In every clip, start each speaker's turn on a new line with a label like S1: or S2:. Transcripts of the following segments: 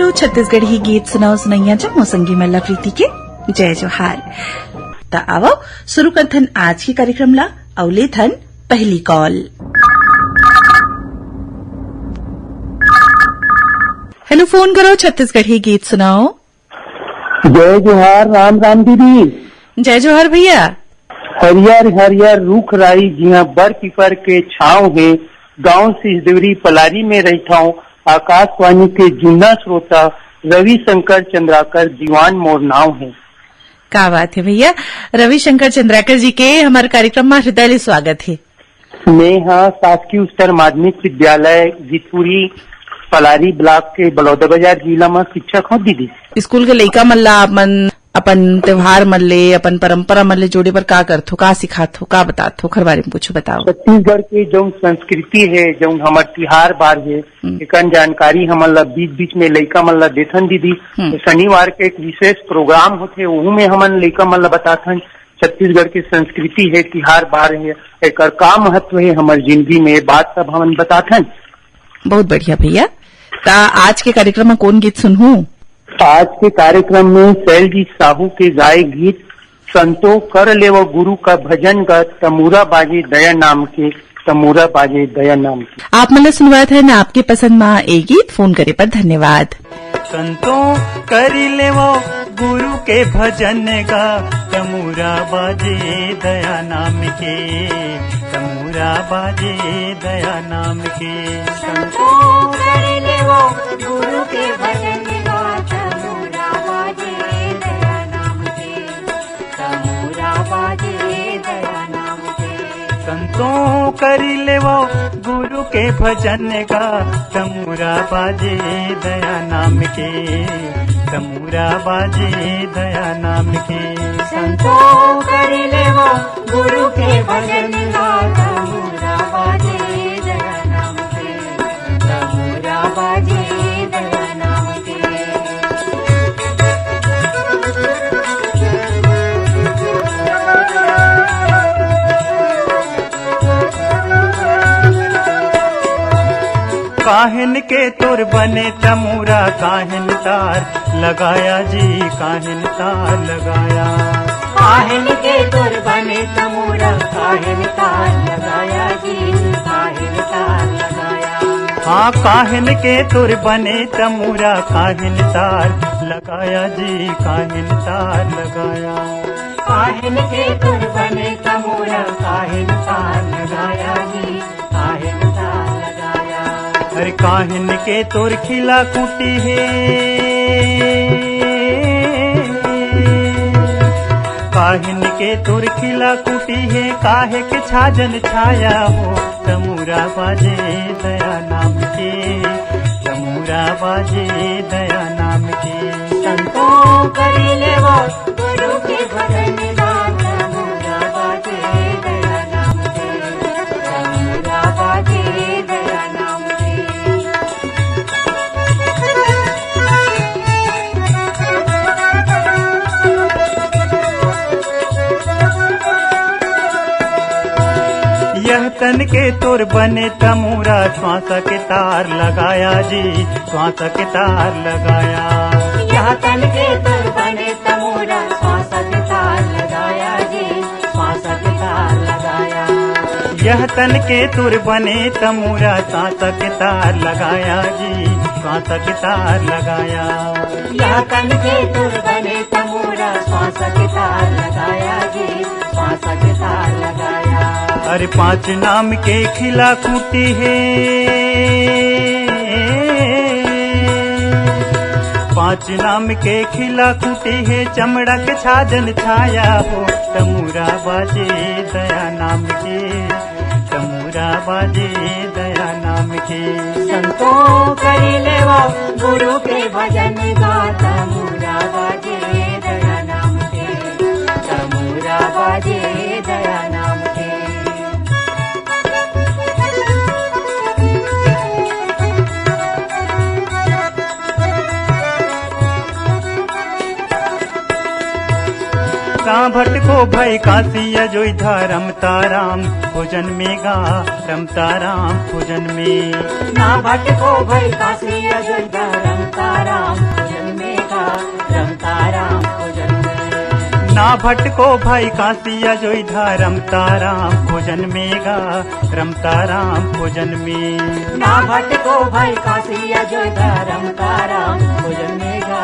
S1: करो छत्तीसगढ़ी गीत सुनाओ सुनैया जा मोसंगी मल्ला प्रीति के जय जोहार। त आवो शुरू करथन आज के कार्यक्रम ला। अवले थन पहली कॉल। हेलो, फोन करो छत्तीसगढ़ी गीत सुनाओ।
S2: जय जोहार। राम राम दीदी।
S1: जय जोहार भैया।
S2: हरियर हरियर रूख राई जिहाँ बर पीपर के छाव है, गांव सिसदेवरी पलारी में रहता हूँ। आकाशवाणी के जुन्ना श्रोता रविशंकर चंद्राकर दीवान मोर नाव है।
S1: क्या बात है भैया, रविशंकर चंद्राकर जी के हमारे कार्यक्रम में हृदय स्वागत है।
S2: मैं हाँ शासकीय उच्चतर माध्यमिक विद्यालय जितपुरी पलारी ब्लॉक के बलौदा बाजार जिला में शिक्षक हूँ दीदी।
S1: स्कूल के लइका मन ला अपन त्योहार मन ले, अपन परंपरा मन ले जोड़े पर का करथो, का सिखाथो, का बताथो, ओखर बारे में कुछ बताओ।
S2: छत्तीसगढ़ के जो संस्कृति है, जो हमार तिहार बार है, एक जानकारी हमन ला बीच बीच में लइका मन ला देथन दीदी। तो शनिवार के एक विशेष प्रोग्राम होते, वहू में हमन लइका मन ला बताथन छत्तीसगढ़ की संस्कृति है, तिहार बार है, एक का महत्व है हमार जिंदगी में, बात सब हमन बताथन।
S1: बहुत बढ़िया भैया। आज के कार्यक्रम में कौन गीत सुनूं?
S2: आज के कार्यक्रम में शैलजीत साहू के गाए गीत संतो कर ले वो गुरु का भजन का तमूरा बाजे दया नाम के, तमूरा बाजे दया नाम के।
S1: आप मतलब सुनवात है ना, आपके पसंद में ए गीत फोन करे पर धन्यवाद।
S3: संतो करी ले वो गुरु के भजन का तमूरा बाजे दया नाम के, तमूरा बाजे दया नाम के।
S4: संतो करी ले वो गुरु के भजन का तमूरा बाजे दया नाम के, तमूरा बाजे दया नाम के।
S3: संतो करी ले वो गुरु के भजन का तमूरा बाजे दया नाम के, तमूरा बाजे दया नाम के।
S4: संतो करी ले वो गुरु के भजन का तमूरा बाजे दया नाम के, तमूरा बाजे दया नाम के।
S3: काहिन के तुर बने तमूरा काहिन तार लगाया जी, काहिन तार लगाया।
S4: काहिन के तुर बने तमूरा काहिन तार लगाया जी, काहिन तार लगाया।
S3: हाँ, काहिन के तुर बने तमूरा काहिन तार लगाया जी, काहिन तार लगाया।
S4: काहिन के तुर बने तमूरा काहिन तार लगाया जी, काहिन तार लगाया।
S3: अरे काहिन के तुर खिला कुटी है, काहिन के तुर खिला कुटी है, काहे के छाजन छाया हो तमूरा बाजे दया नाम के, तमूरा बाजे दया नाम के।
S4: संतो करी ले वो गुरु के भजन का तमूरा बाजे दया नाम के, तमूरा बाजे दया नाम के।
S3: यह तन के तुर बने तमूरा श्वास के तार लगाया जी, श्वास के तार लगाया।
S4: यह तन के तुर बने तमूरा श्वास के तार लगाया जी, श्वास के तार लगाया।
S3: यह तन के तुर बने तमूरा श्वास के तार लगाया जी, श्वास के तार लगाया।
S4: यह तन के तुर बने तमूरा श्वास के तार लगाया जी, श्वास के तार लगाया।
S3: अरे पांच नाम के खिला खूटी है, पांच नाम के खिला खूटी है, चमड़ा के छाजन छाया हो तमूरा बाजे दया नाम के, तमूरा बाजे दया नाम के।
S4: संतो करी ले वो गुरु के भजन का तमूरा बाजे दया नाम के, तमूरा बाजे दया नाम के।
S3: भटको भय काशी अयोध्या रमता राम भोजन में गा, रमता राम भोजन में।
S4: ना भटको भय काशी अयोध्या रमता राम
S3: भटको भाई कासिया जोईधा रमता राम भोजन मेगा रमता राम भोजन में
S4: ना भटको भाई कासिया जोधा रमता राम भोजन में गा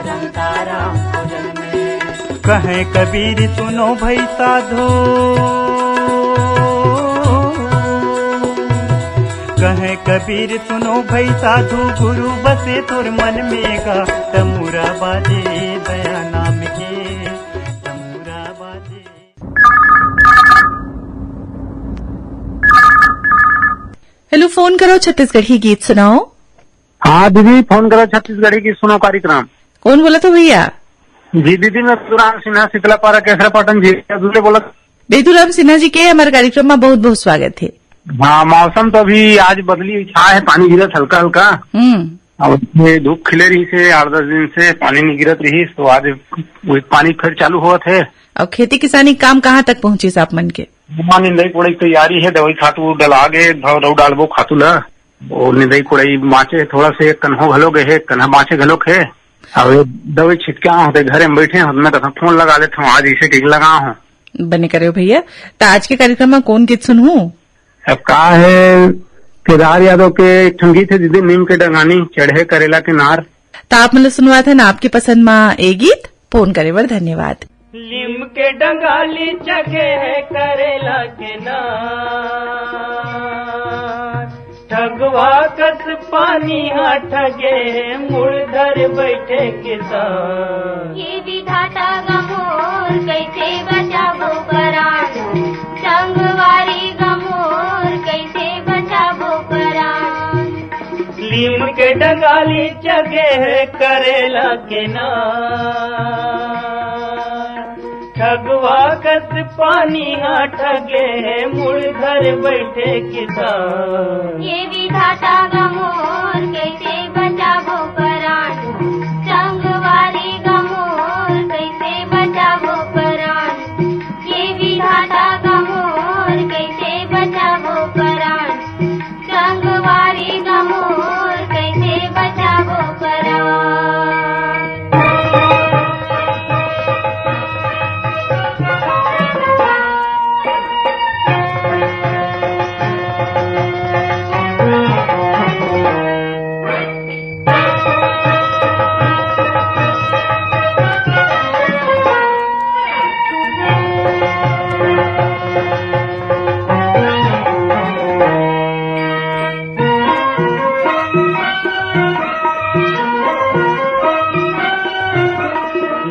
S4: रमता राम भोजन में
S3: कहे कबीर सुनो भाई साधो कहे कबीर सुनो भाई साधु गुरु बसे तुर मन में गा तमुरा बाजे दया नाम के तमुरा बाजे।
S1: हेलो, फोन करो छत्तीसगढ़ी गीत सुनाओ।
S2: हाँ दीदी, फोन करो छत्तीसगढ़ी की सुनो कार्यक्रम।
S1: कौन बोला तो भैया?
S2: जी दीदी, मैं सुराम सिन्हा शीतलापारा केसरापाटन जी दूसरे बोला।
S1: बेदुराम सिन्हा जी के हमारे कार्यक्रम में बहुत बहुत स्वागत है।
S2: हाँ, मौसम तो अभी आज बदली छा है, पानी गिरत हल्का हल्का। और धूप खिले रही से 8-10 दिन से पानी नहीं गिरत रही, तो आज पानी फिर चालू हुआ थे।
S1: और खेती किसानी काम कहाँ तक पहुँची साप मन के?
S2: निंदाई कोड़ाई तैयारी है, दवाई खातू डला गे रो डालबो खातू ला। और निंदाई कोड़ाई माचे थोड़ा से कन्हो घलो गए है, कन्हा माचे घलो है। अब दवाई छिटका होते घरे में बैठे, मैं कहता फोन लगा लेता हूँ, आज इसे टीक लगा हूँ।
S1: बने करे भैया। तो आज के कार्यक्रम में कौन गीत सुनूं?
S2: अब कहा है केदार यादव के ठंगी थे दीदी, नीम के डंगानी चढ़े करेला के नार।
S1: तो आप मतलब सुनवा था ना, आपकी पसंद में ए गीत फोन करे बर धन्यवाद।
S3: लीम के डंगाली चखे है करेला के नार ठगवा कस पानी हाँ ठगे मुड़धर बैठे किसान।
S4: ये विधाता गमोर कैसे बचाबो परान संगवारी गमोर कैसे बचाबो परान।
S3: लीम के डंगाली चगे है करेला के नार ठगवा कस पानी हाँ ठगे मुड़धर बैठे किसान।
S4: ये विधाता गमोर कैसे बचाबो परान संगवारी गमोर कैसे बचाबो परान। ये विधाता गमोर कैसे बचाबो परान संगवारी गमोर कैसे बचाबो परान।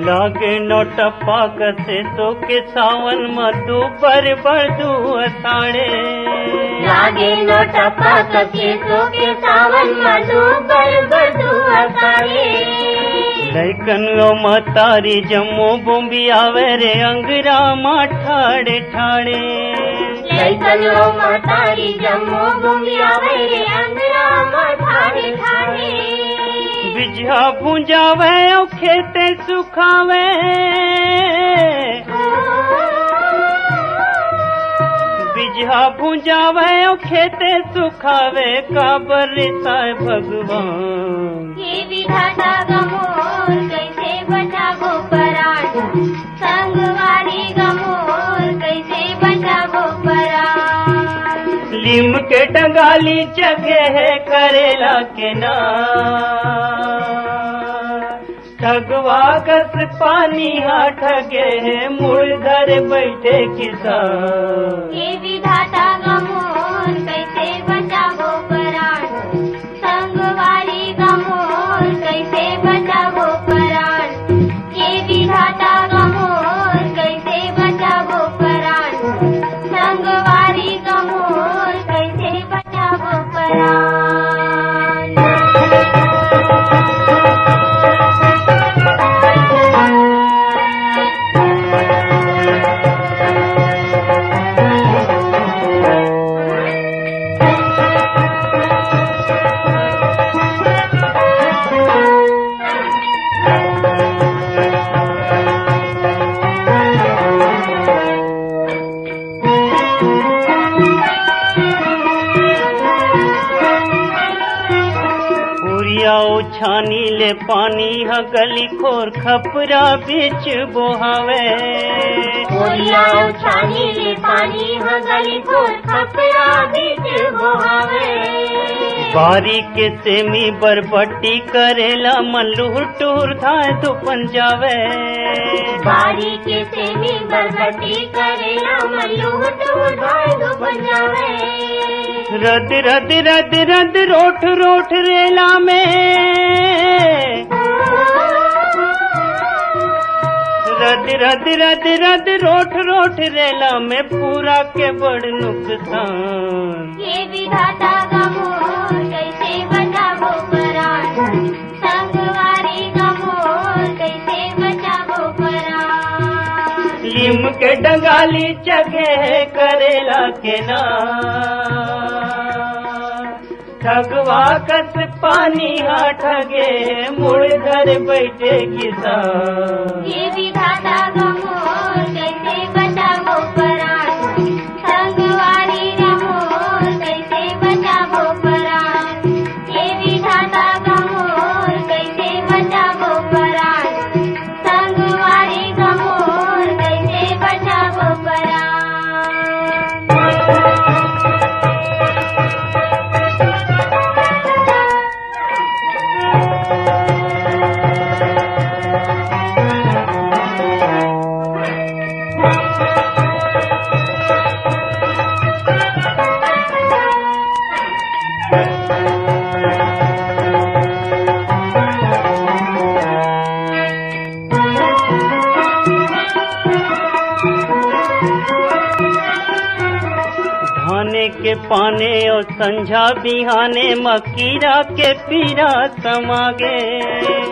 S3: लागे नोटप्पा कसे तो के सावन मधु पर बरदू असाड़े।
S4: लागे नोटप्पा कसे तो के सावन मधु पर बरदू असाड़े।
S3: लैकन ओ मतारी जम्मो बुम्बी आवे रे अंगरा मा ठाड़े ठाड़े।
S4: लैकन ओ मतारी जम्मो बुम्बी आवे रे अंगरा मा ठाड़े ठाड़े।
S3: बिजहा भुंजावे और खेते सुखावे बिजहा भुंजावे और खेते सुखावे काबर साय भगवान।
S4: ये विधाता गमोर कैसे बचाबो परान संगवारी गमोर कैसे बचाबो परान।
S3: लीम के डंगाली जगे है करेला के नार ठगवा कस पानी हाँ ठगे मुड़धर बैठे किसान।
S4: ये विधाता गमोर कैसे बचाबो परान संगवारी गमोर कैसे बचाबो परान। ये विधाता गमोर कैसे बचाबो परान संगवारी गमोर कैसे बचाबो परान।
S3: छानी ले पानी ह गली खोर खपरा बीच बोहावे
S4: गोरिया छानी ले पानी ह गली खोर खपरा बीच बोहावे
S3: बारी के सेमी बरबट्टी करेला मल्लूर टूर धाय तो पंजावे
S4: बारी के सेमी बरबट्टी करेला मल्लूर टूर धाय तो पंजावे
S3: रद रद रद रद रोठ रोठ रेला में रद रद रद रद रोठ रोठ रेला में पूरा के बड़ नुकसान
S4: ये विधाता गमो कैसे बचावो परान संगवारी गमो कैसे बचावो परान
S3: लीम के डंगाली जगह करेला के ना ठगवा कस पानी हा ठगे मुड़ घर बैठे किसान
S4: ये विधाता गमो कैसे बचावो परान संगवारी गमो कैसे बचावो परान ये विधाता गमो कैसे बचावो परान संगवारी गमो कैसे बचावो परान
S3: के पाने और संझा बिहाने मकीरा के पीरा समागे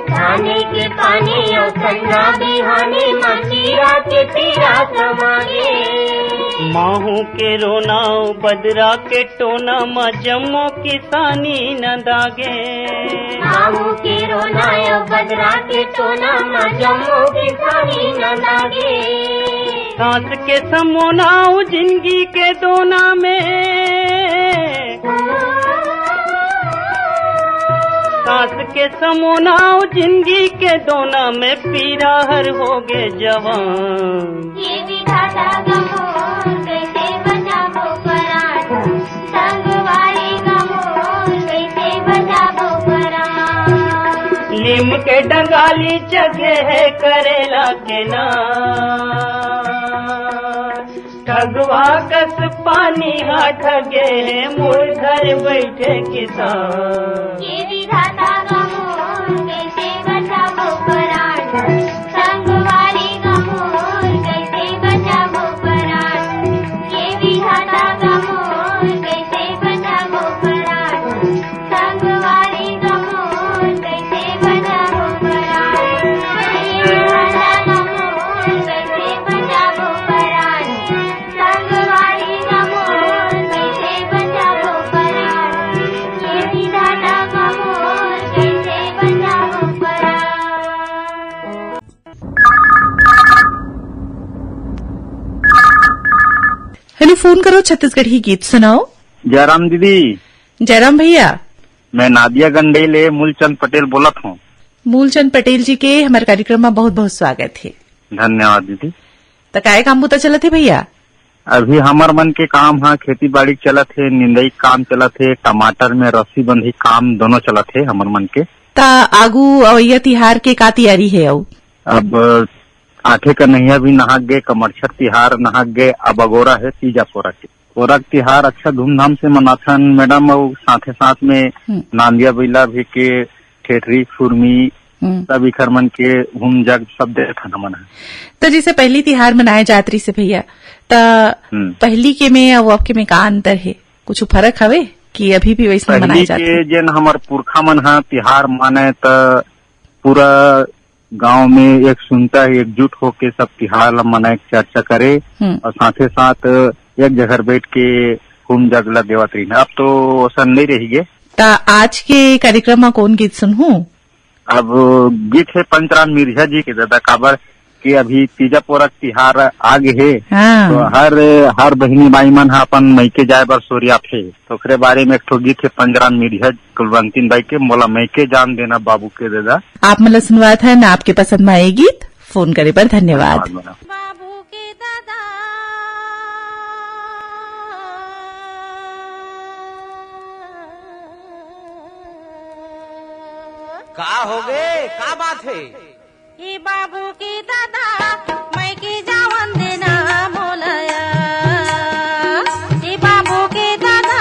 S4: खाने के पाने और संझा बिहाने मकीरा के पीरा समागे
S3: माहू के रोना बदरा के टोना माँ जम्मो किसानी न दागे
S4: माहू के रोना बदरा के टोना माँ जम्मो किसानी न दागे
S3: सांस के समोनाऊ जिंदगी के दोना में सांस के समोनाऊ जिंदगी के दोना में पीरा हर हो गए जवान
S4: ये विधाता गमो कैसे बचावो परान संगवारी गमो कैसे बचावो परान
S3: लीम के डंगाली जगह करेला के ना ठगवा कस पानी हा ठगे मुड़ घर बैठे किसान
S4: ये विधाता गमो कैसे बचावो परान संगवारी गमो कैसे बचावो परान ये विधाता गमो कैसे बचावो परान संगवारी गमो कैसे बचावो परान ये विधाता गमो कैसे बचावो परान संगवारी गमो कैसे बचावो परान ये विधाता गमो कैसे बचावो परान
S1: हेलो, फोन करो छत्तीसगढ़ी गीत सुनाओ।
S2: जयराम दीदी,
S1: जयराम भैया,
S2: मैं नादिया गंडेले मूलचंद पटेल बोलत हूँ।
S1: मूलचंद पटेल जी के हमारे कार्यक्रम में बहुत बहुत स्वागत है।
S2: धन्यवाद दीदी।
S1: तो काय काम बुता चलत है भैया?
S2: अभी हमार मन के काम है, खेती बाड़ी चलत है, निंदाई काम चलत है, टमाटर में रस्सी बंधी काम दोनों चलत है हमार मन के।
S1: ता आगू अवैया तिहार के का तैयारी है?
S2: अब आठे का नैया भी नहाक गए, कमरछर तिहार नहाक गए, अब अगोरा है तीजा पोरा के। पोरा तिहार अच्छा धूमधाम से मनाथन मैडम, और साथे साथ में नांदिया बैला भी के ठेठरी खुरमी सब इखर मन के घूम जग सब देखा न मन।
S1: तो जैसे पहली तिहार मनाए जातरी से भैया, ता पहली के में और अब के में का अंतर है? कुछ फर्क हवे कि अभी भी वैसे मनाए जाते?
S2: पहली के जेन हमार पुरखा मन है तिहार माने त पूरा गांव में एक सुनता है, एकजुट होके सब तिहार मनाए चर्चा करे और साथे साथ एक जगह बैठ के घूम जगला देवत रही। अब तो ऐसा नहीं रही गे।
S1: ता आज के कार्यक्रम में कौन गीत सुनूं?
S2: अब गीत है पंचराम मिर्जा जी के, दादा काबर
S5: कि अभी तीजा पोरक तिहार आगे है।
S1: हाँ।
S5: तो हर बहिनी माई मन हा अपन मैके जाए बर सोरिया थे। तो ओकरे बारे में एक ठो गीत है पंजरान मीडिया कुलवंतीन बाई के मोला मैके जान देना बाबू के देदा।
S1: आप मतलब सुनवात है ना, आपके पसंद में आए गीत फोन करे पर धन्यवाद।
S4: बाबू के दादा
S6: का हो गए, का बात है?
S4: ये बाबू के दादा मैं के जावन देना मोलाया। ये बाबू के दादा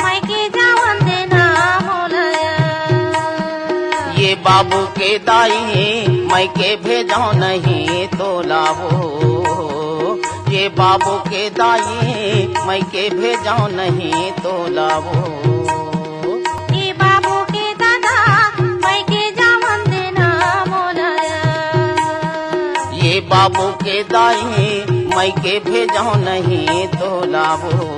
S4: मैं के जावन देना मोलाया।
S6: ये बाबू के दाई मैं के भेजाऊं नहीं तो लावो। ये बाबू के दाई मैं के भेजाऊं नहीं तो लावो।
S4: ये बाबू के दादा मैं के जावन देना मोलाया।
S6: ये बाबू के दाई मैं के भेजाऊं नहीं तो लावो।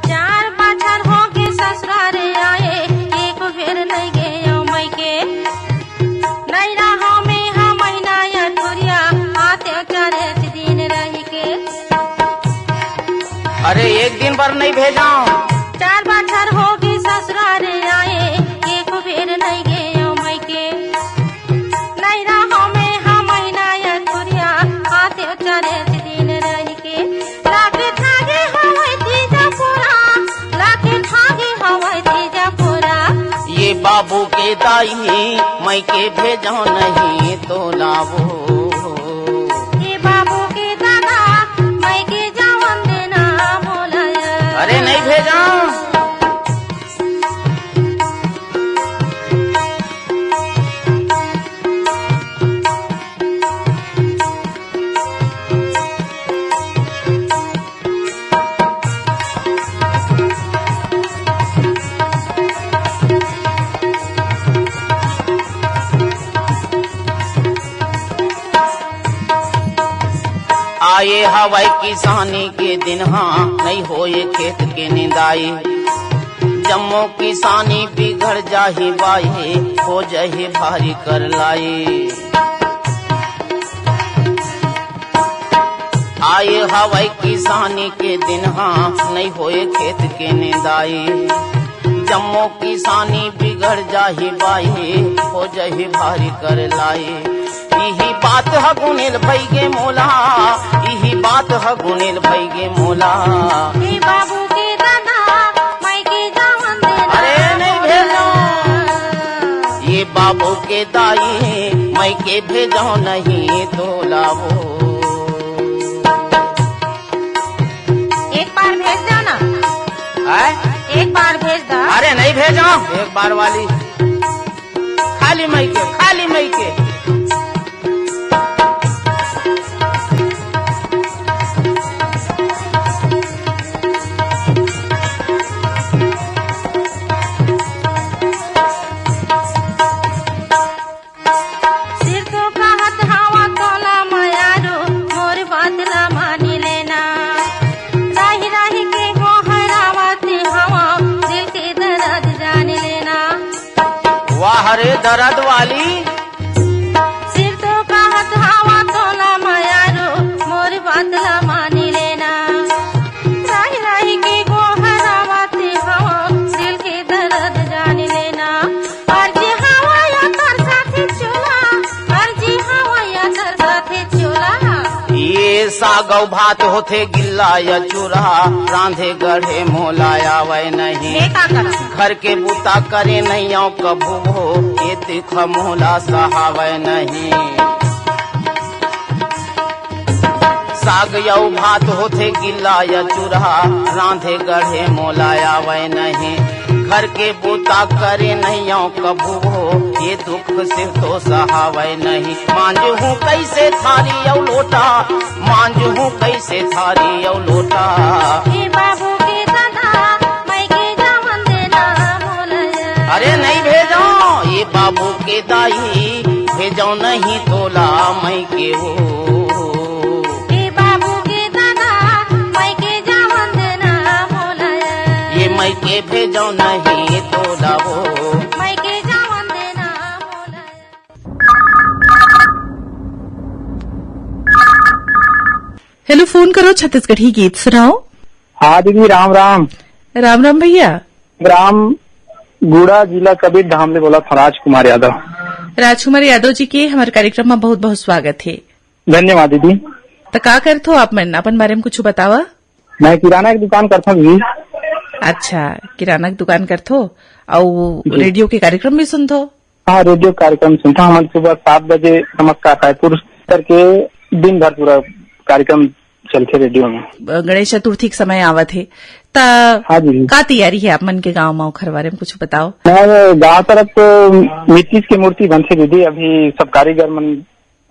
S4: चार बछर हो गए ससुराल आए, एक बेर नहीं गए मैं के। नहीं रहा में हम महीना या थोरिया आते चारे दिन रह के।
S6: अरे एक दिन भर नहीं भेजाऊं।
S4: चार बछर हो गए ससुराल आए, एक बेर नहीं गए मैं के। नहीं रहा में हम महीना या थोरिया आते चारे दिन रह के। लाके थागे हवाई तीजा पूरा, लाके थागे हवाई तीजा पूरा।
S6: ये बाबू के दाई मैं के भेजाऊं नहीं तो लावो।
S4: ये बाबू के दादा मैं के जावन देना मोलाया।
S6: अरे नहीं भेजाऊं। आए हवाई किसानी के दिन हाँ नहीं होए खेत के निंदाई। जम्मो किसानी बिगड़ जाही बाई, हो जाही भारी कर लाई। आए हवाई किसानी के दिन हाँ नहीं होए खेत के निंदाई। जम्मो किसानी बिगड़ जाही बाई, हो जाही भारी कर लाई। यही बात है गुनेल भैगे मोला, यही बात है गुनेल भैगे मोला।
S4: ये बाबू के दादा मैं के जावन देना।
S6: अरे नहीं भेजाऊं। ये बाबू के दाई मैं के भेजाऊं नहीं तो लावो।
S4: एक बार भेज दो ना। एक बार भेज दो।
S6: अरे नहीं भेजाऊं एक बार वाली। खाली मई के, खाली मई के।
S4: सिर तो कहत हवा तोला मायारो, मोर बात ना मानी लेना। राही राही के हो हरावते हवा, दिल के दर्द जान लेना।
S6: वाह रे दर्द वाली।
S4: सिर तो कहत हवा तोला मायारो, मोर बात ना मानी लेना। राही राही के हो हरावते हवा, दिल के दर्द जान लेना। अर्जी हवा या तर साथे चोला, अर्जी हवा या तर साथे चोला।
S6: ये सागौ भात होते गिल्ला या चूरा, रांधे गढ़े मोलाया वै नहीं।
S4: का करा
S6: घर के बूता करे नहीं आओ कबू हो, ये दिख मोला सहावै नहीं। साग यौ भात होते गिल्ला या चूरा, रांधे गढ़े मोलाया वै नहीं। घर के बूता करे नहीं आओ कबू हो, ये दुख से तो सहावै नहीं। मांझहूँ कैसे थारी औ लोटा, मांझहूँ कैसे थारी औ लोटा।
S4: ए बाबू के दादा मैं के जावन देना बोलया।
S6: अरे नहीं भेजो ये बाबू के दाई, भेजो नहीं तोला मैं के हो।
S4: ए बाबू के दादा मैं के जावन देना बोलया।
S6: ये मैं के भेजो नहीं तोला हो।
S4: मैं के जावन देना बोलया।
S1: हेलो, फोन करो, छत्तीसगढ़ी गीत सुनाओ।
S5: हाँ दीदी, राम राम।
S1: राम राम भैया।
S5: ग्राम गुड़ा, जिला कबीर धाम से बोला था, राजकुमार यादव।
S1: राजकुमार यादव जी के हमारे कार्यक्रम में बहुत बहुत स्वागत है।
S5: धन्यवाद दीदी।
S1: तो का करते हो आप? मन अपन बारे में कुछ बतावा।
S5: मैं किराना की दुकान करता हूँ दीदी।
S1: अच्छा, किराना की दुकान करते हो और रेडियो के कार्यक्रम भी सुनते हो?
S5: हाँ, रेडियो कार्यक्रम सुनता हूँ। सुबह 7 बजे नमस्कार रायपुर करके दिन भर पूरा कार्यक्रम चलते रेडियो में।
S1: गणेश चतुर्थी के समय आवत है ता
S5: हाँ जी।
S1: का तैयारी है आप मन के गांव में ओखर बारे में कुछ बताओ।
S5: मैं गाँव तरफ तो मिट्टी की मूर्ति बनती दीदी। अभी सब कारीगर मन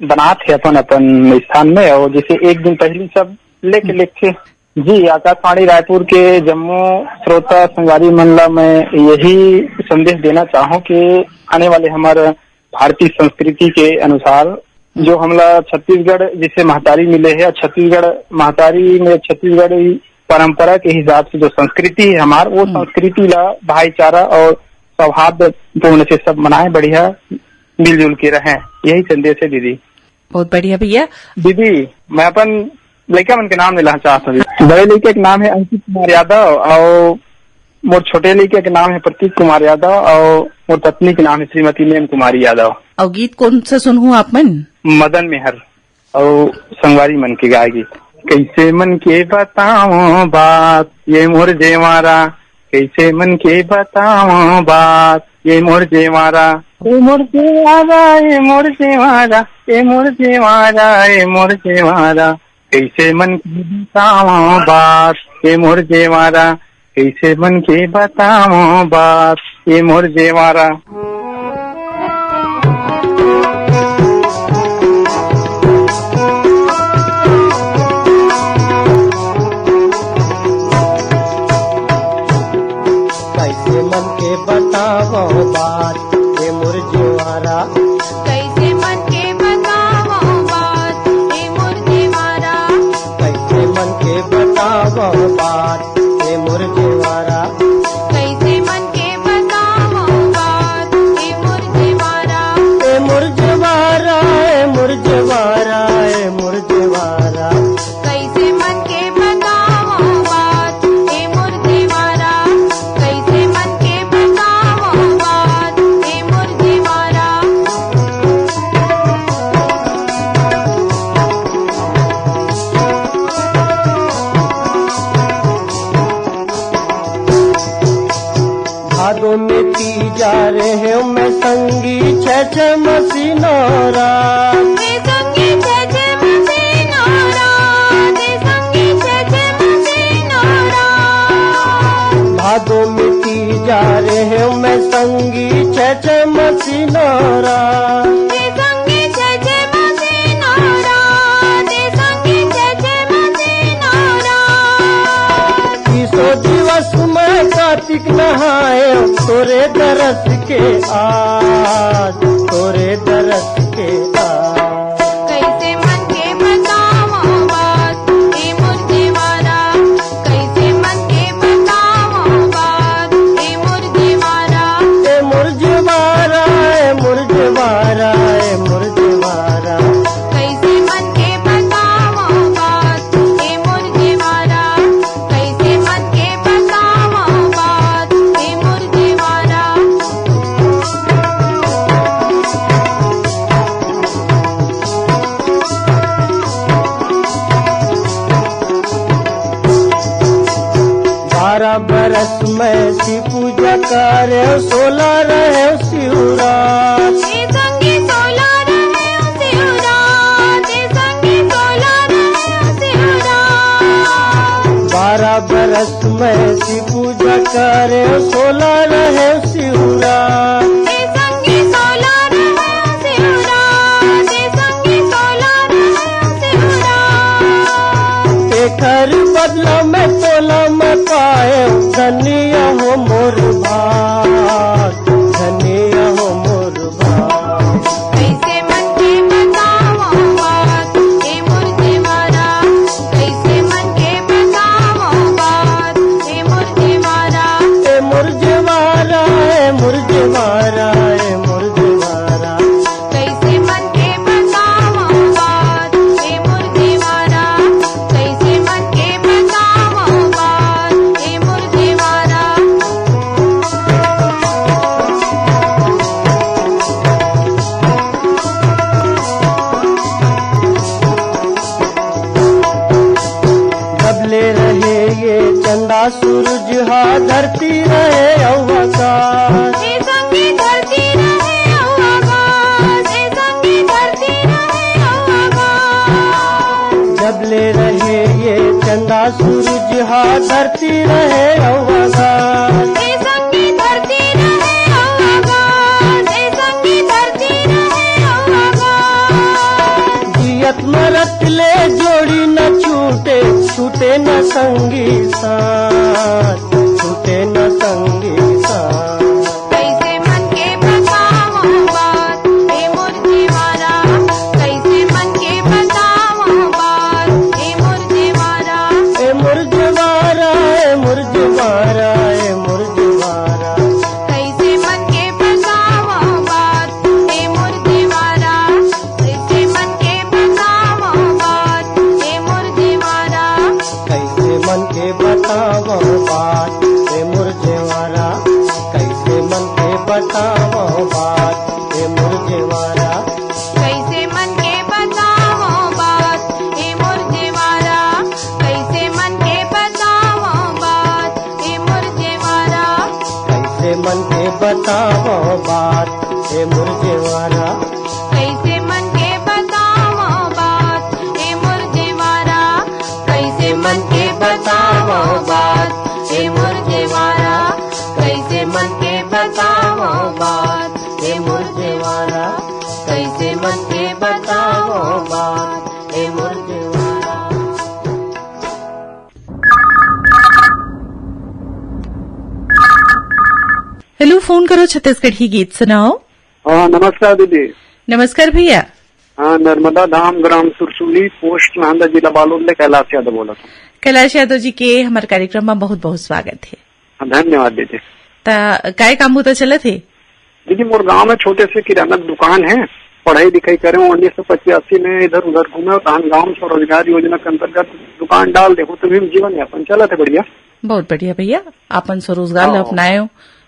S5: बनाते है अपन अपन स्थान में, और जैसे एक दिन पहले सब लेके जी। आकाशवाणी रायपुर के जम्मू श्रोता संगवारी मंडला में यही संदेश देना चाहूँ कि आने वाले हमारे भारतीय संस्कृति के अनुसार जो हमला छत्तीसगढ़ जिसे महतारी मिले है, छत्तीसगढ़ महतारी में छत्तीसगढ़ परंपरा के हिसाब से जो संस्कृति है हमार, वो संस्कृति ला भाईचारा और सौहार्द पूर्ण से सब मनाए, बढ़िया मिलजुल के रहे। यही संदेश है दीदी।
S1: बहुत बढ़िया भैया।
S5: दीदी, मैं अपन लड़का मन के नाम लेना चाहता हूँ। बड़े लड़के के नाम है अंकित कुमार यादव, और मोर छोटे लड़के के नाम है प्रतीक कुमार यादव, और मोर पत्नी के नाम है श्रीमती नेम कुमारी यादव।
S1: और गीत कौन सा सुनूं आप मन?
S5: मदन मेहर और संगवारी मन की गाय गीत। कैसे मन के बताओ बात ये मोर जेवारा, कैसे मन के बताओ बात ये मोर जेवारा, ये मोर जेवारा, ये मोर जेवारा, ये मोर जेवारा, ये मोर जेवारा। कैसे मन के बताओ बात ये मोर जेवारा, कैसे मन के बताओ बात ये मोर जेवारा।
S7: कैसे मन के बताओ बात ये मोर जेवारा,
S4: कैसे मन के बताओ बात ए मोर जेवारा।
S7: कैसे मन के बताओ बात ये मोर जेवारा।
S4: कैसे मन के बताओ बात ए मोर जेवारा।
S7: ए मोर जेवारा, ए मोर जेवारा, ए मोर जेवारा।
S4: कैसे मन के बताओ बात ए मोर जेवारा। कैसे मन के बताओ बात ए मोर जेवारा।
S7: भादों में तीजा रहे मैं संगी छह मसीनोरा।
S4: दे संगी छे मसीनोरा, दे संगी छे मसीनोरा।
S7: भादों में तीजा रहे मैं संगी छह मसीनोरा।
S4: दे संगी छे मसीनोरा, दे संगी छे मसीनोरा।
S7: तीसो दिवस में कार्तिक नहाए तोरे दरस के आज, तोरे दरस के आज।
S4: कैसे मन के बताओ बात ए मोर जेवारा। कैसे मन के बताओ बात ए मोर जेवारा।
S7: ए मोर जेवारा, ए मोर जेवारा, ए मोर जेवारा।
S4: कैसे मन के बताओ बात ए मोर जेवारा। कैसे मन के बताओ बात ए मोर जेवारा।
S7: बारह बरस में सी पूजा करे 16 रहे शिवरात।
S4: दे संगी 16 रहे शिवरात। दे संगी 16 रहे शिवरात।
S7: 12 बरस में सी पूजा करे 16 रहे शिवरात।
S4: दे संगी 16
S7: पत्थर बदला में तोला में पाए धनिया हो मोर भाग, धनिया हो मोर भाग।
S4: कैसे मन के बतावो बात ए मोर देवारा, कैसे मन के बतावो बात ए मोर देवारा,
S7: ए मोर देवारा, ए मोर देवारा, ए मोर देवारा।
S4: कैसे मन के बतावो बात ए मोर देवारा, कैसे मन के बतावो बात ए मोर देवारा।
S7: बदले रहे ये चंदा सूरज हा, धरती रहे आकाश।
S4: ए संगी धरती रहे आकाश, ए संगी धरती रहे आकाश।
S7: बदले रहे ये चंदा सूरज हा, धरती रहे आकाश।
S4: ए संगी धरती रहे आकाश, ए संगी धरती रहे आकाश।
S7: जियत मरत ले जोड़ी न छूटे, छूटे न संगी साथ, छूटे न संगी साथ।
S4: कैसे मन के बतावो बात ए मोर देवारा, कैसे मन के बतावो बात ए मोर देवारा,
S7: ए मोर देवारा, ए मोर देवारा, ए मोर देवारा।
S4: कैसे मन के बतावो बात ए मोर देवारा, कैसे मन के बतावो बात ए मोर देवारा।
S7: कैसे मन के बतावो बात ए मोर देवारा, कैसे मन के बतावो बात ए मोर देवारा।
S4: कैसे मन के बतावो बात ए मोर देवारा, कैसे मन के बतावो बात ए मोर देवारा।
S7: कैसे मन के बतावो बात ए मोर देवारा।
S4: कैसे मन के बतावो बात ए मोर देवारा, कैसे मन के बतावो बात ए मोर देवारा, कैसे मन के बतावो बात ए मोर देवारा, कैसे मन के बतावो बात ए मोर देवारा।
S1: हेलो, फोन करो छत्तीसगढ़ी गीत सुनाओ।
S5: हाँ नमस्कार दीदी।
S1: नमस्कार भैया।
S5: हाँ नर्मदा धाम ग्राम सुरसुली पोस्ट नांदा जिला बालोद ले कैलाश यादव बोला था।
S1: कैलाश यादव जी के हमारे कार्यक्रम में बहुत बहुत स्वागत है।
S5: हाँ, धन्यवाद दीदी।
S1: काय काम होता चले थे
S5: दीदी मोर गांव में छोटे से किराना दुकान है, पढ़ाई लिखाई करे 1985 में इधर उधर घूमे, गाँव में स्वरोजगार योजना के अंतर्गत दुकान डाल देखो तो भी जीवन यापन चला था बढ़िया।
S1: बहुत बढ़िया भैया, अपन स्वरोजगार अपनाए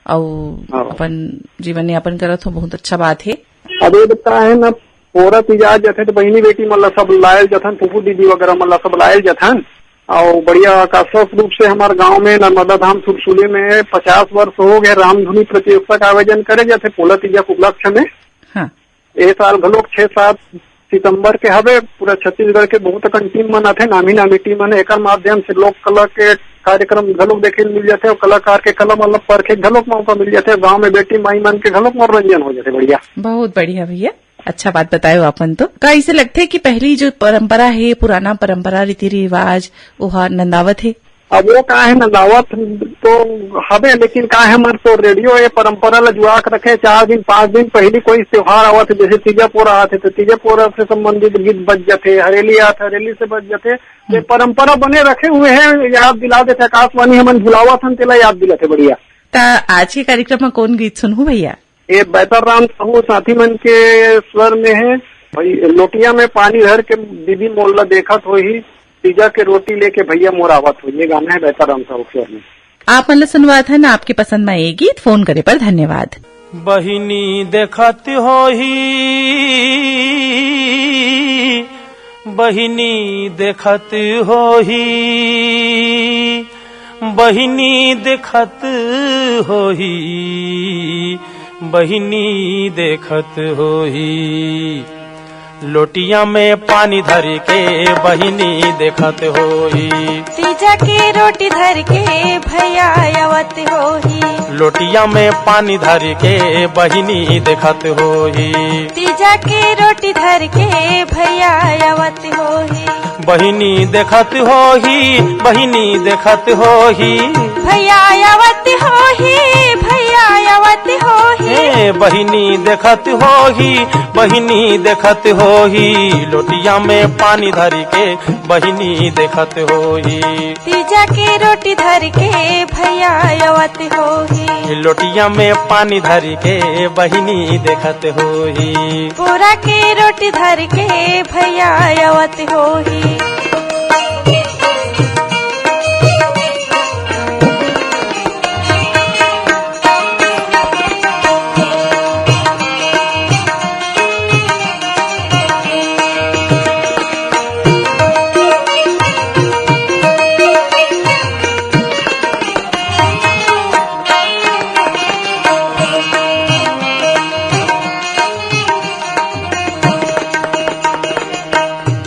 S1: और अपन जीवन यापन करत हो, बहुत अच्छा बात है।
S5: अब ये बता है ना पोरा तिजाज जथे तो बहनी बेटी मतलब सब लायल जथन, फूफू दीदी वगैरह मतलब सब लायल जथन। और बढ़िया आकर्षक रूप से हमारे गांव में नर्मदा धाम सुरसुली में 50 वर्ष हो गए रामधुनी प्रतियोगिता का आयोजन करे जाते पोला तीजा के उपलक्ष्य में।
S1: हाँ।
S5: ए साल घलोक 6-7 सितंबर के हवे पूरा छत्तीसगढ़ के बहुत अकन टीम मन आथे, नामी नामी टीम मन। एक माध्यम से लोक कला के कार्यक्रम घलोक देखे मिल जाते और कलाकार के कला मतलब परखे घलोक मौका मिल जाते। गांव में बेटी माई मन के घलोक मनोरंजन हो जाते बढ़िया।
S1: बहुत बढ़िया भैया, अच्छा बात बताए अपन। तो का ऐसे लगते है कि पहली जो परंपरा है, पुराना परंपरा रीति रिवाज वह नंदावत है।
S5: अब वो का है नंदावत तो हवे, लेकिन का है हमारे तो रेडियो ये परंपरा ला जुड़ा के रखे। 4 दिन 5 दिन पहले कोई त्योहार आवत है, जैसे तीजा पोरा आते तो तीजा पोरा से संबंधित गीत बज जाते, हरेली आते हरेली से बज जाते। ये परंपरा बने रखे हुए हैं, याद दिला देते। आकाशवाणी हमन भुलावा था तेला याद दिलाते बढ़िया।
S1: आज के कार्यक्रम में कौन गीत सुनू भैया?
S5: ये बेहतर राम साहू साथी मन के स्वर में है भाई। लोटिया में पानी भर के दीदी मोल्ला देखत हो ही, तीजा के रोटी लेके भैया मोरावत हो। ये गाना है बेहतर राम साहू स्वर में।
S1: आप मतलब सुनवा था ना, आपकी पसंद में ये गीत। फोन करे पर धन्यवाद।
S7: बहिनी देखत हो ही, बहिनी देखत हो ही, बहिनी देखत हो ही, बहिनी देखत हो ही।
S8: लोटिया में पानी धर के बहिनी देखत होई।
S9: तीजा के रोटी धर के भैया आवत होई।
S8: लोटिया में पानी धर के बहिनी देखत होई।
S9: तीजा के रोटी धर के भैया आवत होई।
S8: बहिनी देखत होही, बहिनी देखत होही।
S9: भैया आवत होही, भैया आवत होही।
S8: बहिनी देखत होही, बहिनी देखत होही। लोटिया में पानी धर के बहिनी देखत होही।
S9: तीजा के रोटी धर के भैया आवत होही।
S8: लोटिया में पानी धर के बहिनी देखत होही।
S9: बोरा के रोटी धर के भैया आवत होही।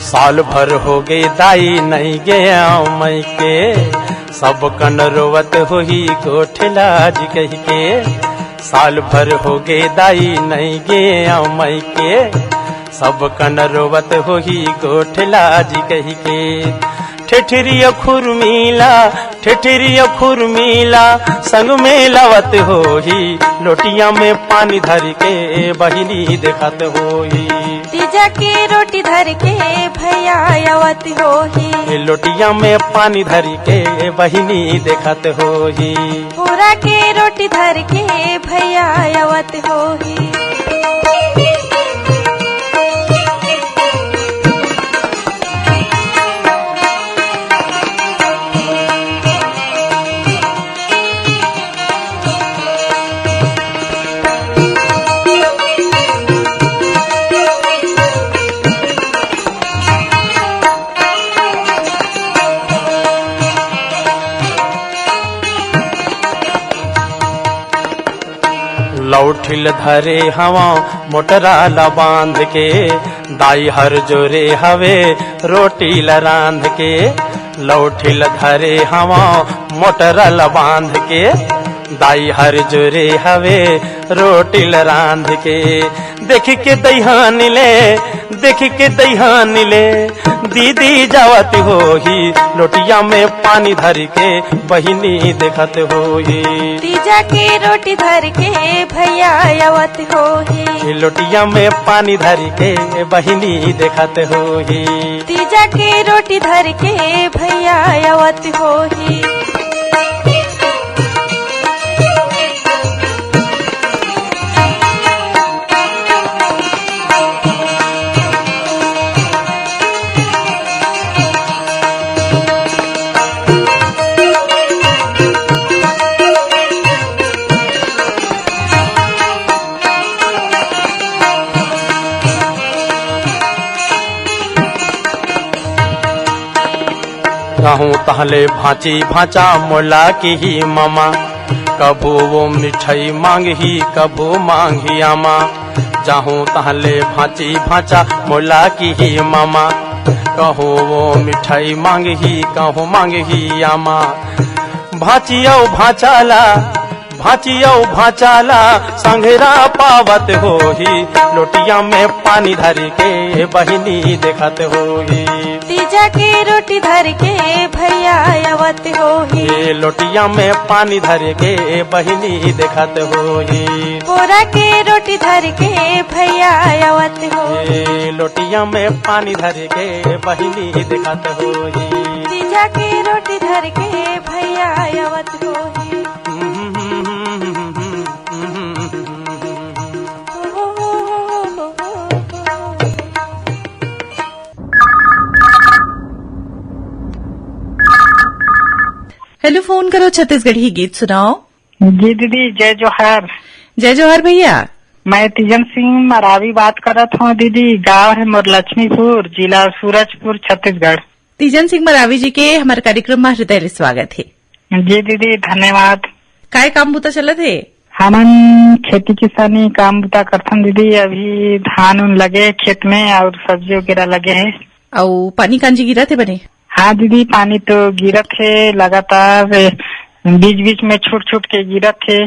S8: साल भर हो गए दाई नहीं गया मई के। सब कन रोवत होही कोठलाज कह के। साल भर हो गए दाई नहीं गया मई के। सब कन रोवत होही कोठलाज कह के। ठेठरिया खुरमीला, ठेठरिया खुरमीला संग में लावत होही। लोटिया में पानी धर के बहिनी देखत होही।
S9: तीजा के रोटी धर के भैया आवत होही।
S8: लोटिया में पानी धर के बहिनी देखत होही।
S9: बोरा के रोटी धर के भैया आवत होही।
S8: लौठिल धरे हवा मोटराला बांध के। दाई हर जोरे हवे रोटी ल रांध के। लौठिल धरे हवा मोटराला बांध के। दाई हर जोरे हवे रोटी ल रांध के। देख के दहिहान ले, देख के दहिहान ले दीदी जावत होही। लोटिया में पानी धर के बहिनी देखत होही।
S9: तीजा के रोटी धर के भैया आवत होही।
S8: लोटिया में पानी धर के बहिनी देखत होही।
S9: तीजा के रोटी धर के भैया आवत होही।
S8: रहूं तहले भांची भांचा मोला की ही मामा। कबो वो मिठाई मांगी कबो मांगी आमा। जाहूं तहले भांची भांचा मोला की ही मामा। कहो वो मिठाई मांगी कहो मांगी आमा। भांचियो भांचाला, भांचियो भांचाला संघरा पावत होही। लोटिया में पानी धर के बहिनी देखत होही।
S9: तीजा के रोटी धर के भैया आवत होही।
S8: लोटिया में पानी धर के बहिनी देखत होही।
S9: बोरा के रोटी धर के भैया आवत होही।
S8: लोटिया में पानी धर के बहिनी देखत होही।
S9: तीजा के रोटी धर के भैया आवत होही।
S1: हेलो, फोन करो छत्तीसगढ़ी गीत सुनाओ।
S5: जी दीदी, जय जोहार।
S1: जय जोहार भैया।
S5: मैं तीजन सिंह मरावी बात करत हूँ दीदी। गांव है मोर लक्ष्मीपुर, जिला सूरजपुर, छत्तीसगढ़।
S1: तीजन सिंह मरावी जी के हमारे कार्यक्रम में हृदय स्वागत है।
S5: जी दीदी, धन्यवाद।
S1: काय काम बुता चलत है?
S5: हमन खेती किसानी काम बुता करथन दीदी। अभी धान उन लगे खेत में और सब्जी वगैरह लगे है।
S1: और पानी कांजी गिरत है बने?
S5: हाँ दीदी, पानी तो गिरत है लगातार, बीच बीच में छूट छूट के गिरत है।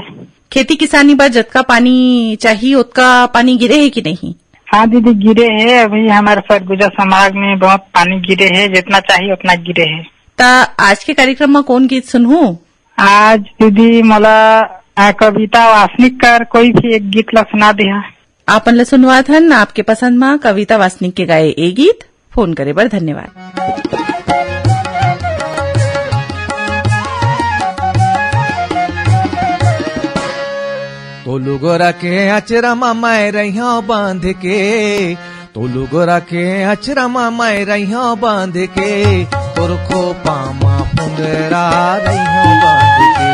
S1: खेती किसानी पर जतका पानी चाहिए उतका पानी गिरे है कि नहीं?
S5: हाँ दीदी गिरे है। अभी हमारे सरगुजा समाज में बहुत पानी गिरे है, जितना चाहिए उतना गिरे है।
S1: ता आज के कार्यक्रम में कौन गीत सुनहूं?
S5: आज दीदी मोला कविता वासनिक कर कोई भी एक गीत ला सुना दिया।
S1: आपन ला सुनवा थन आपके पसंद में कविता वासनिक के गाये ए गीत। फोन करे बर धन्यवाद।
S10: तोलू गोरा के अचरमा मैं रहिया बांध के, तोलू गोरा के अचरमा मैं रहिया बांध के, तोर को पामा पुंगरा रहिया बांध के,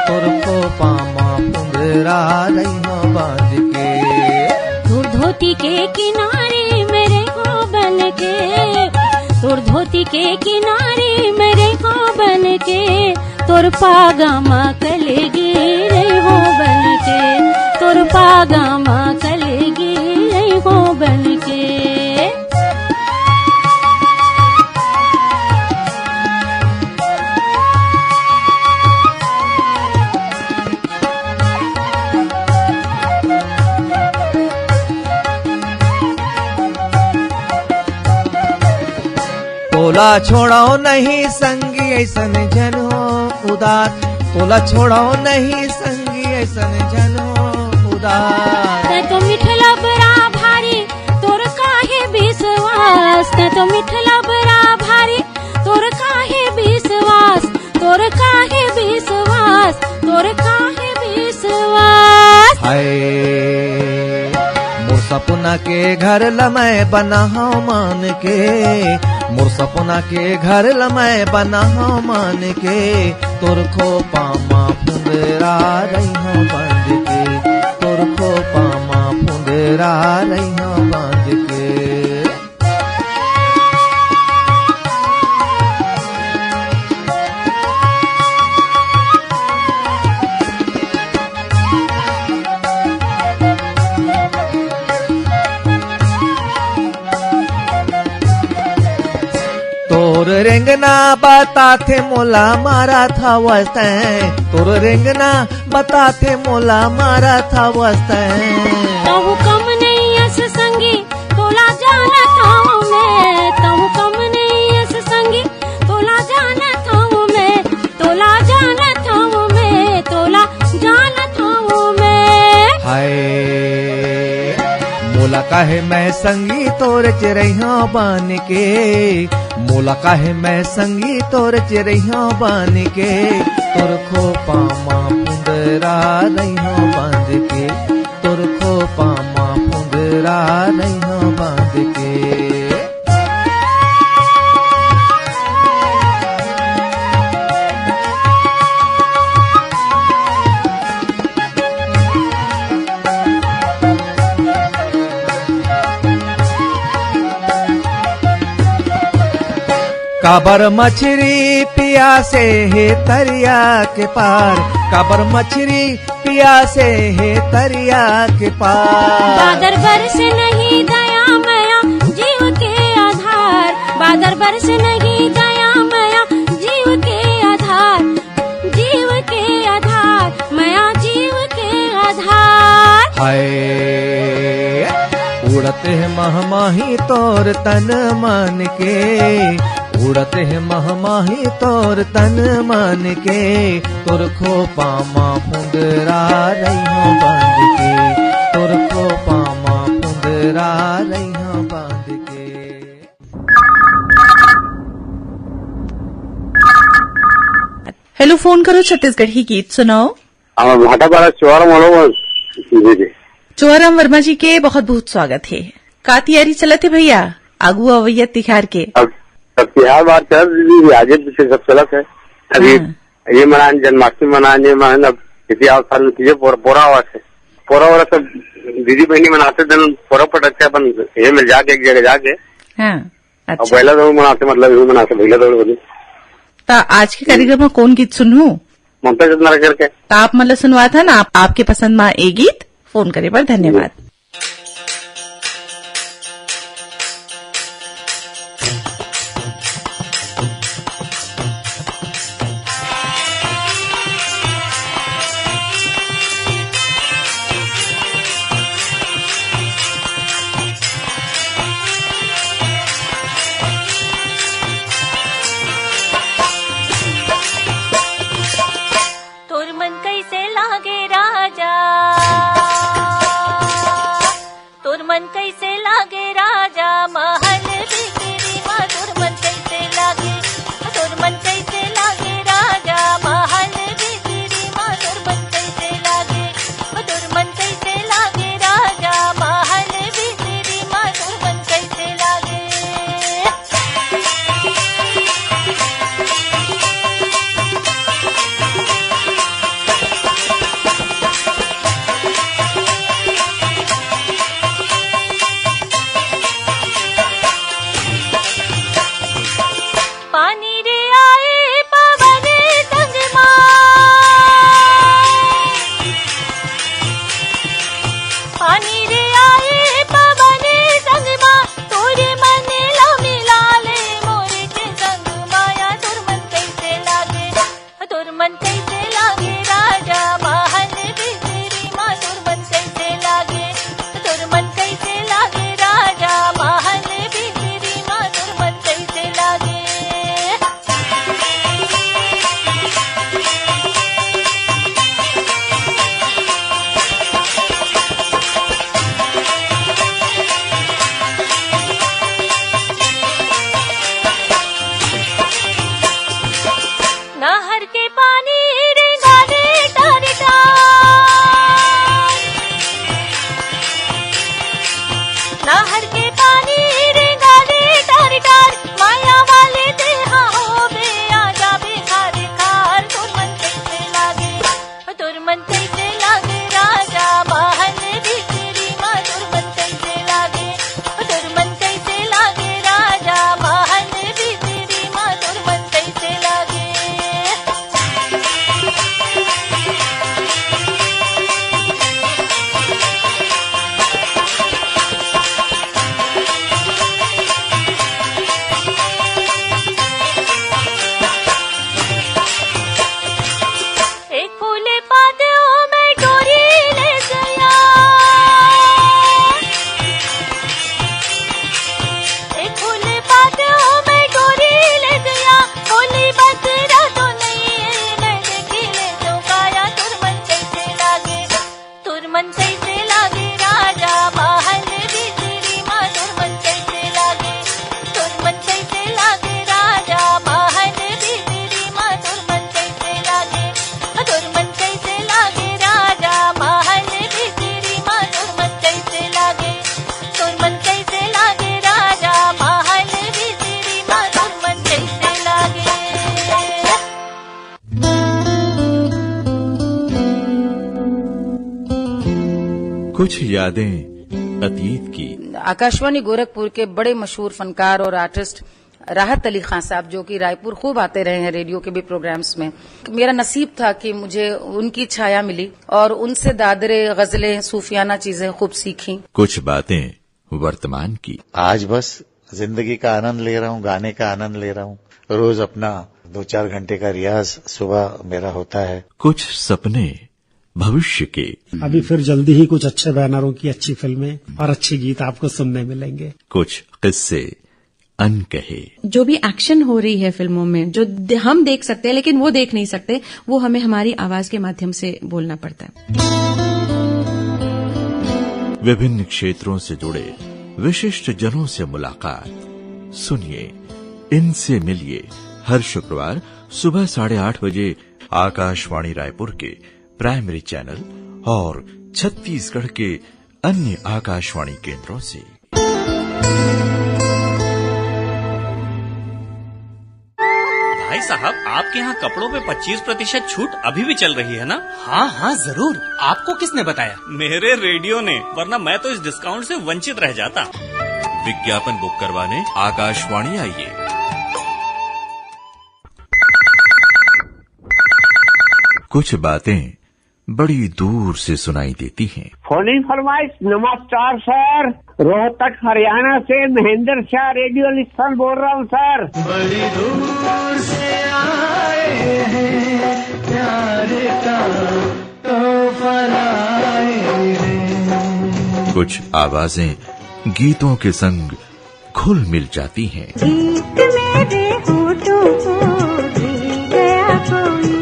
S10: तोर को पामा पुंगरा रहिया बांध के।
S4: तोर धोती के किनारे मेरे को बन के, तोर धोती के किनारे मेरे को बन के, तोर पागामा कलेगी रे हो बन के, तोर पागामा कलेगी रे हो बन के।
S10: तोला छोड़ाओ नहीं संगी ऐसन जन हो उदार, तोला छोड़ाओ नहीं संगी ऐसन जन हो उदार।
S4: ते तो मिठला बड़ा भारी तोर काहे विश्वास, ते तो मिठला बड़ा भारी तोर काहे विश्वास, तोर काहे विश्वास, तोर काहे विश्वास।
S10: हाय मोर सपना के घर लमै बना मान के, मोर सपना के घर लमै बना मान के, तोर खो पामा फुंदरा रहिया बांध के, तोर खो पामा फुंदरा रहिया बांध के। तोर रेंगना बताथे मोला मारा था वस्तै, तोर रेंगना बताथे मोला मारा था वस्तै।
S4: तहु कम नहीं यस संगी तोला जाना था मैं, तहु कम नहीं यस संगी तोला जाना था मैं, तोला जाना था मैं, तोला जाना था मैं।
S10: हाय मोला काहे मैं संगी तोर चिरैया बान के, मोला काहे मैं संगी तोर चिरैया बान के, तोर खो पामा फुंदरा रहिया बांध के, तोर खो पामा फुंदरा रहिया बांध के। काबर मछली पियासे है तरिया के पार, काबर मछली पियासे है तरिया के पार।
S4: बादर बरस नहीं दया मया जीव के आधार, बादर बरस नहीं दया मया जीव के आधार, जीव के आधार, मया जीव के आधार।
S10: हाय उड़ते है महमाही तोर तन मान के, उड़ते है महमाही तोर तन मान के, तोर खो पामा फुंदरा रहिया बांध के, तोर खो पामा फुंदरा रहिया बांध के।
S1: हेलो, फोन करो छत्तीसगढ़ी गीत सुनाओ।
S11: भाटापाड़ा
S1: चोहराम वर्मा जी के बहुत बहुत स्वागत है। का तैयारी चलत है भैया आगू अवैयत तिहार के?
S11: तिहार बार चल दीदी, आज से सब चलत है। अभी ये मनाने जन्माष्टमी मनाने अब इतिहास साल में चीजें पोरा हुआ है, पोरा वाला सब दीदी बहनी मनाते दिन पोरा पटकते अपन ये मिल जाके एक जगह जाके।
S1: अच्छा।
S11: पहला दौड़ मनाते मतलब यू मनाते पहला दौड़ बोली।
S1: आज के कार्यक्रम में कौन गीत सुनूं?
S11: मुमताज नगर करके।
S1: तो आप मतलब सुनवा था ना आपके पसंद माँ ए गीत फोन करे पर धन्यवाद।
S12: कुछ यादें अतीत की।
S13: आकाशवाणी गोरखपुर के बड़े मशहूर फनकार और आर्टिस्ट राहत अली खान साहब, जो कि रायपुर खूब आते रहे हैं रेडियो के भी प्रोग्राम्स में। मेरा नसीब था कि मुझे उनकी छाया मिली और उनसे दादरे, गजलें, सूफियाना चीजें खूब सीखी।
S12: कुछ बातें वर्तमान की।
S14: आज बस जिंदगी का आनंद ले रहा हूँ, गाने का आनंद ले रहा हूँ। रोज अपना 2-4 घंटे का रियाज सुबह मेरा होता है।
S12: कुछ सपने भविष्य के।
S15: अभी फिर जल्दी ही कुछ अच्छे बैनरों की अच्छी फिल्में और अच्छे गीत आपको सुनने मिलेंगे।
S12: कुछ किस्से अनकहे।
S16: जो भी एक्शन हो रही है फिल्मों में, जो हम देख सकते हैं लेकिन वो देख नहीं सकते, वो हमें हमारी आवाज के माध्यम से बोलना पड़ता है।
S12: विभिन्न क्षेत्रों से जुड़े विशिष्ट जनों से मुलाकात। सुनिए, इनसे मिलिए हर शुक्रवार सुबह 8:30 बजे आकाशवाणी रायपुर के प्राइमरी चैनल और छत्तीसगढ़ के अन्य आकाशवाणी केंद्रों से।
S17: भाई साहब, आपके यहाँ कपड़ों पे 25% छूट अभी भी चल रही है ना?
S18: हाँ हाँ जरूर। आपको किसने बताया?
S17: मेरे रेडियो ने, वरना मैं तो इस डिस्काउंट से वंचित रह जाता।
S12: विज्ञापन बुक करवाने आकाशवाणी आइए। कुछ बातें बड़ी दूर से सुनाई देती हैं।
S19: फोनी फरमाइश। नमस्कार सर, रोहतक हरियाणा से महेंद्र शाह रेडियो लिस्टन बोल रहा हूँ सर।
S20: बड़ी दूर से आए हैं, प्यार का तोहफा लाए हैं।
S12: कुछ आवाजें गीतों के संग घुल मिल जाती हैं।
S4: गीत मेरे होठों को भी गया कोई,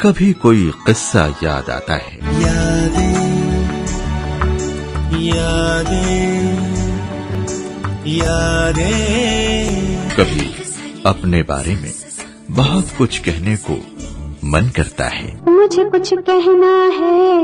S12: कभी कोई किस्सा याद आता है।
S20: यादें यादें यादें।
S12: कभी अपने बारे में बहुत कुछ कहने को मन करता है।
S4: मुझे कुछ कहना है,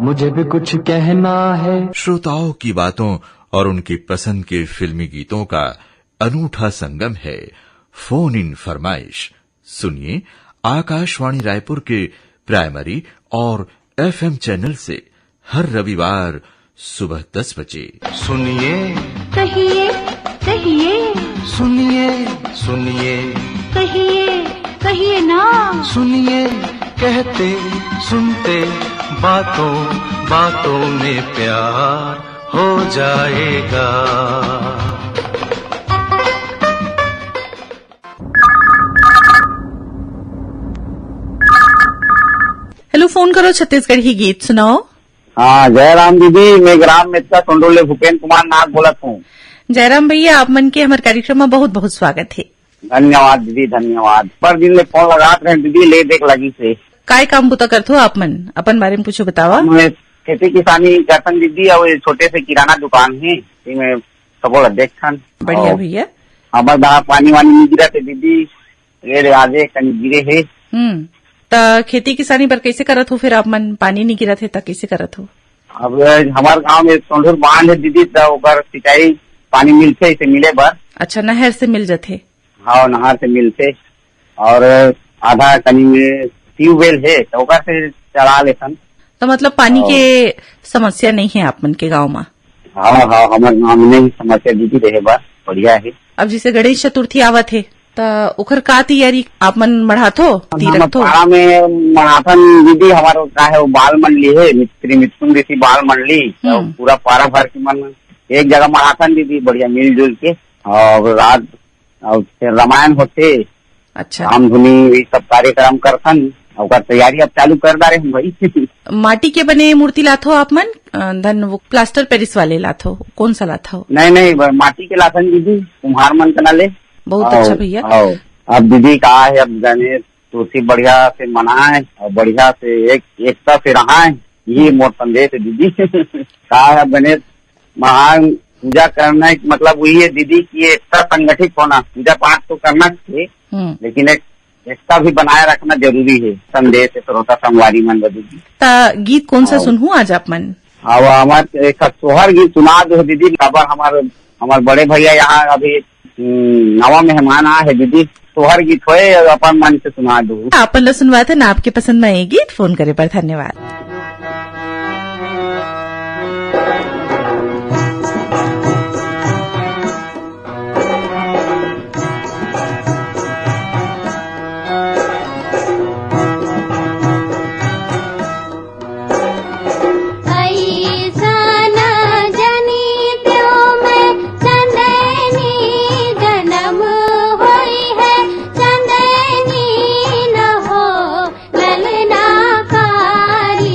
S20: मुझे भी कुछ कहना है।
S12: श्रोताओं की बातों और उनकी पसंद के फिल्मी गीतों का अनूठा संगम है फोन इन फरमाइश। सुनिए आकाशवाणी रायपुर के प्राइमरी और एफएम चैनल से हर रविवार सुबह 10 बजे।
S20: सुनिए
S4: कहिए कहिए,
S20: सुनिए सुनिए,
S4: कहिए कहिए ना,
S20: सुनिए कहते सुनते बातों बातों में प्यार हो जाएगा।
S1: हेलो, फोन करो छत्तीसगढ़ी गीत सुनाओ।
S11: हाँ जयराम दीदी, मैं ग्राम में टंडोले भूपेन्द्र कुमार नाग बोलत हूँ।
S1: जयराम भैया, आप मन के हमारे कार्यक्रम में बहुत बहुत स्वागत है।
S11: धन्यवाद दीदी, धन्यवाद। पर दिन ले फोन लगात रहे दीदी, ले देख लगी से
S1: काय काम बुता करते हो आप मन, अपन बारे में कुछ बतावा।
S11: खेती किसानी करतन दीदी, और छोटे से किराना दुकान है, मैं सबो देख छन।
S1: बढ़िया भैया।
S11: हमारे बाहर पानी वानी नहीं गिरा थे दीदी, रेड़ आजे कहीं गिरे है।
S1: त खेती किसानी पर कैसे करत हो फिर आप मन, पानी नहीं गिरा थे त कैसे करत हो?
S11: अब हमारे गांव में सोंढुर बांध है दीदी, तो ओकर सिंचाई पानी मिलते इसे मिले बर।
S1: अच्छा, नहर से मिल जाते?
S11: हाँ, नहर से मिलते, और आधा कनी में ट्यूबवेल है तो ओकर से चला लेसन।
S1: तो मतलब पानी के समस्या नहीं है आप मन के गाँव में?
S11: हाँ हाँ, हमारे गाँव में नहीं समस्या दीदी, रहे बार बढ़िया है।
S1: अब जैसे गणेश चतुर्थी आवत है तो ओकर का तैयारी आप मन बढ़ाथो तीरथो?
S11: पारा में मनाथन दीदी, हमारे का है वो बाल मंडली है, मिथुन ऋषि बाल मंडली, तो पूरा पारा भर के मन एक जगह मनाथन दीदी, बढ़िया मिलजुल के, और रात और रामायण होते।
S1: अच्छा,
S11: राम धुनी ये सब कार्यक्रम करथन, और तैयारी अब चालू कर डाले हम भाई।
S1: माटी के बने मूर्ति लाथो आप मन, धन वो प्लास्टर पेरिस वाले लाथो, कौन सा लाथो?
S11: नहीं नहीं, माटी के लाथन दीदी, कुम्हार मन कना ले।
S1: बहुत अच्छा भैया।
S11: अब दीदी कहा है, अब गणेश चतुर्थी बढ़िया से मनाए और बढ़िया से एकता से रहाए, ये मोर संदेश है दीदी। कहा है गणेश महान पूजा करना मतलब वही है दीदी की एकता संगठित होना। पूजा पाठ तो करना चाहिए, लेकिन एक एकता भी बनाए रखना जरूरी है। संदेश है श्रोता संगवारी मन दीदी।
S1: गीत कौन सा सुनूं आज आप मन?
S11: अब हमारे एक सोहर गीत सुना दो दीदी। खबर हमारे बड़े भैया यहाँ अभी नवा मेहमान आए है दीदी, सोहर गीत होए अपन मन से सुना दो।
S1: अपन ला सुनवा था ना, आपके पसंद में ये गीत। फोन करे पर धन्यवाद।
S4: चंदनी न हो ललना कारी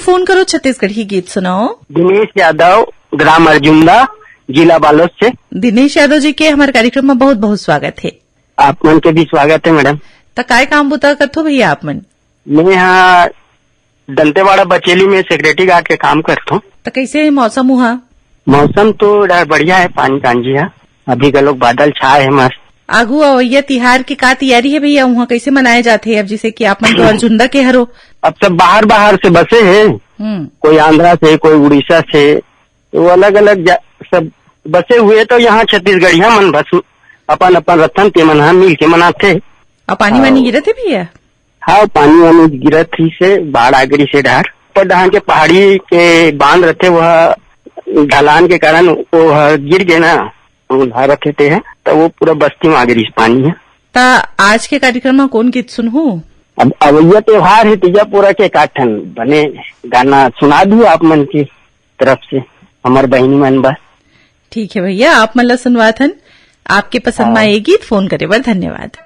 S1: फोन करो छत्तीसगढ़ की गीत सुनाओ।
S19: दिनेश यादव, ग्राम अर्जुंदा, जिला बालोद से।
S1: दिनेश यादव जी के हमारे कार्यक्रम में बहुत बहुत स्वागत है।
S19: आप मन के भी स्वागत है मैडम।
S1: तो काय काम बुता करथो भैया आप मन?
S19: मैं यहाँ दंतेवाड़ा बचेली में सेक्रेटरी गार्ड के काम करता हूँ।
S1: तो कैसे है मौसम वहाँ?
S19: मौसम तो बढ़िया है, पानी कांजी है, अभी का लोग बादल छाए है मस्त।
S1: आगू अवैया तिहार की का तैयारी है भैया वहाँ कैसे मनाए जाते हैं? अब जैसे कि आप मन तो अर्जुंदा के हरो।
S19: अब सब बाहर से बसे हैं, कोई आंध्रा से, कोई उड़ीसा से, तो अलग अलग सब बसे हुए। तो यहाँ छत्तीसगढ़िया मन बस अपन रतन के मन मिल के मनाते।
S1: और पानी वानी गिरे थे भैया?
S19: हाँ, पानी वानी गिरत थी से बाढ़ आगरी से ढार पर डहान के पहाड़ी के बांध रहते, वह ढलान के कारण वो गिर गए ना, रखे थे है, तो वो पूरा बस्ती में आगरी से पानी है।
S1: ता आज के कार्यक्रम में कौन गीत सुनहू?
S19: अब अवैया त्योहार है, तीजापुरा के काठन बने गाना सुना दू आप मन की तरफ से, हमारे बहनी मन बस।
S1: ठीक है भैया, आप मन ला सुनवाथन। आपके पसंद में ये गीत फोन करे बर धन्यवाद।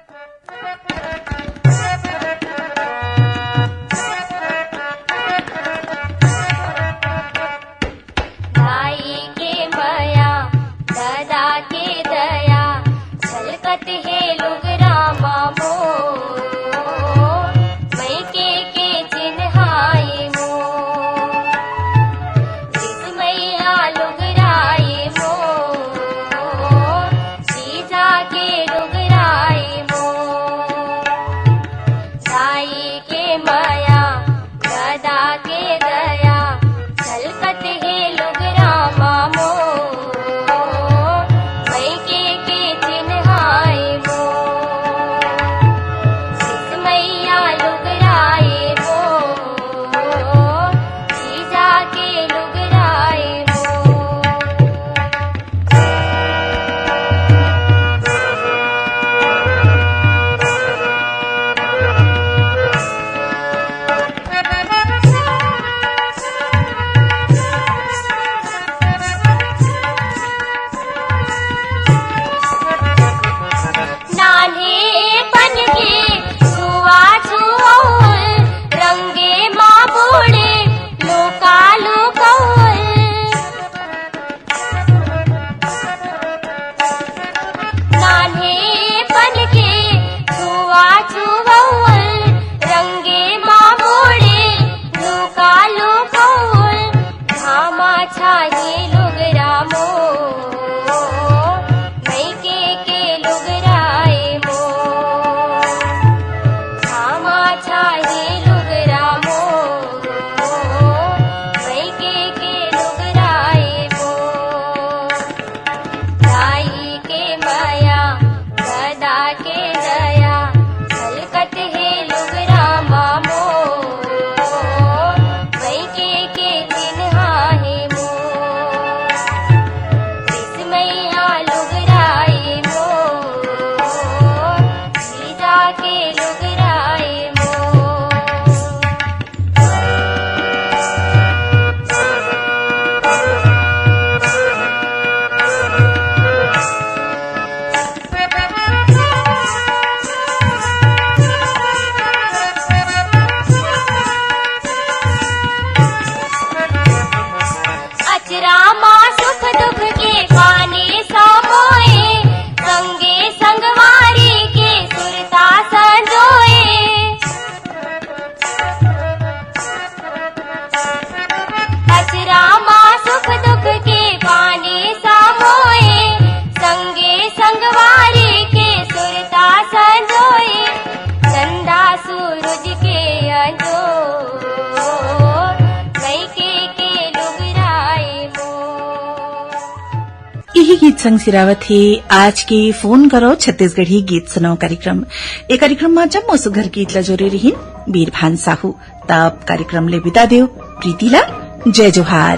S1: यही गीत संग सिरावत है आज के फोन करो छत्तीसगढ़ी गीत सुनाओ कार्यक्रम। ए कार्यक्रम में जम्मो सुघर गीत ला जोरे रहीन बीरभान साहू। तब कार्यक्रम ले विदा देव प्रीति ला। जय जोहार।